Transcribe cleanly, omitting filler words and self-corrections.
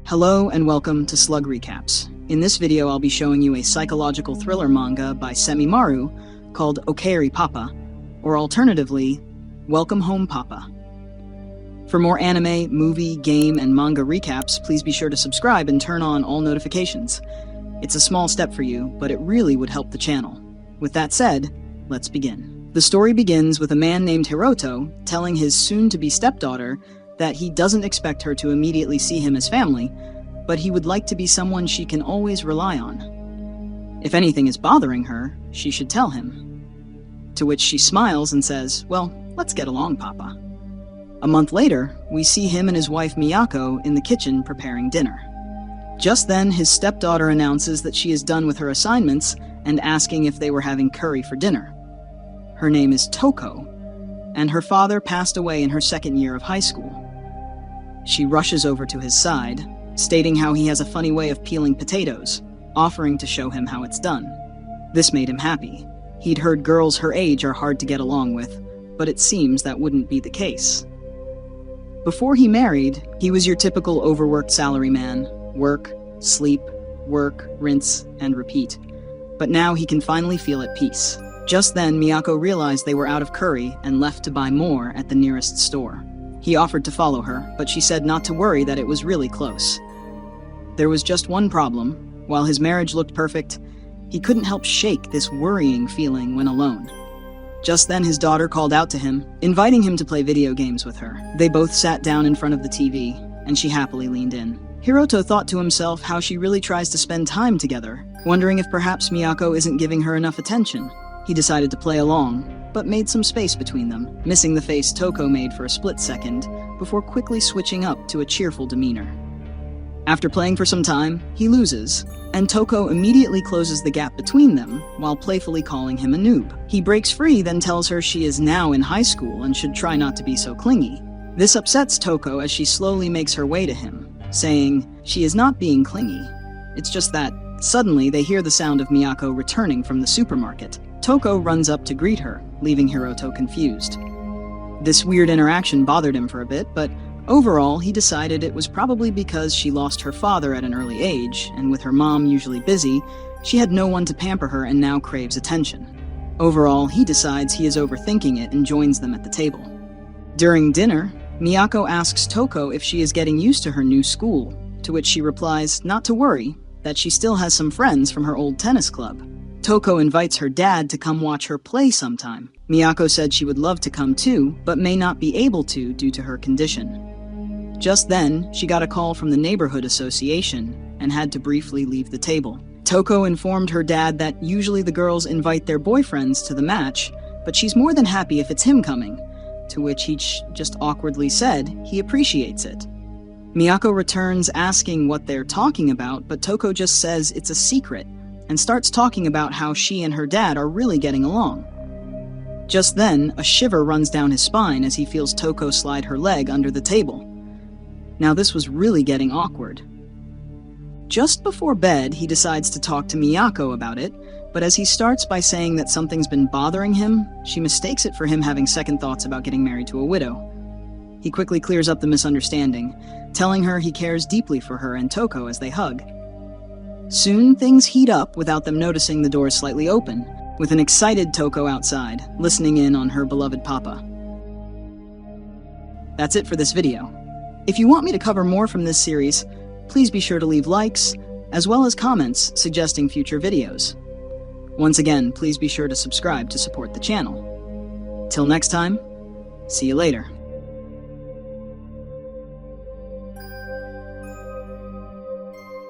Hello and welcome to Slug Recaps. In this video, I'll be showing you a psychological thriller manga by Semimaru called Okaeri Papa, or alternatively, Welcome Home Papa. For more anime, movie, game, and manga recaps, please be sure to subscribe and turn on all notifications. It's a small step for you, but it really would help the channel. With that said, let's begin. The story begins with a man named Hiroto telling his soon-to-be stepdaughter that he doesn't expect her to immediately see him as family, but he would like to be someone she can always rely on. If anything is bothering her, she should tell him. To which she smiles and says, "Well, let's get along, Papa." A month later, we see him and his wife Miyako in the kitchen preparing dinner. Just then, his stepdaughter announces that she is done with her assignments and asking if they were having curry for dinner. Her name is Toko, and her father passed away in her second year of high school. She rushes over to his side, stating how he has a funny way of peeling potatoes, offering to show him how it's done. This made him happy. He'd heard girls her age are hard to get along with, but it seems that wouldn't be the case. Before he married, he was your typical overworked salaryman: work, sleep, work, rinse, and repeat. But now he can finally feel at peace. Just then, Miyako realized they were out of curry and left to buy more at the nearest store. He offered to follow her, but she said not to worry, that it was really close. There was just one problem. While his marriage looked perfect, he couldn't help shake this worrying feeling when alone. Just then his daughter called out to him, inviting him to play video games with her. They both sat down in front of the TV, and she happily leaned in. Hiroto thought to himself how she really tries to spend time together, wondering if perhaps Miyako isn't giving her enough attention. He decided to play along, but made some space between them, missing the face Toko made for a split second, before quickly switching up to a cheerful demeanor. After playing for some time, he loses, and Toko immediately closes the gap between them, while playfully calling him a noob. He breaks free, then tells her she is now in high school and should try not to be so clingy. This upsets Toko as she slowly makes her way to him, saying she is not being clingy. It's just that, suddenly they hear the sound of Miyako returning from the supermarket. Toko runs up to greet her, leaving Hiroto confused. This weird interaction bothered him for a bit, but overall he decided it was probably because she lost her father at an early age, and with her mom usually busy, she had no one to pamper her and now craves attention. Overall, he decides he is overthinking it and joins them at the table. During dinner, Miyako asks Toko if she is getting used to her new school, to which she replies not to worry, that she still has some friends from her old tennis club. Toko invites her dad to come watch her play sometime. Miyako said she would love to come too, but may not be able to due to her condition. Just then, she got a call from the neighborhood association and had to briefly leave the table. Toko informed her dad that usually the girls invite their boyfriends to the match, but she's more than happy if it's him coming, to which he just awkwardly said he appreciates it. Miyako returns asking what they're talking about, but Toko just says it's a secret, and starts talking about how she and her dad are really getting along. Just then, a shiver runs down his spine as he feels Toko slide her leg under the table. Now this was really getting awkward. Just before bed, he decides to talk to Miyako about it, but as he starts by saying that something's been bothering him, she mistakes it for him having second thoughts about getting married to a widow. He quickly clears up the misunderstanding, telling her he cares deeply for her and Toko as they hug. Soon, things heat up without them noticing the doors slightly open, with an excited Toko outside, listening in on her beloved Papa. That's it for this video. If you want me to cover more from this series, please be sure to leave likes, as well as comments suggesting future videos. Once again, please be sure to subscribe to support the channel. Till next time, see you later.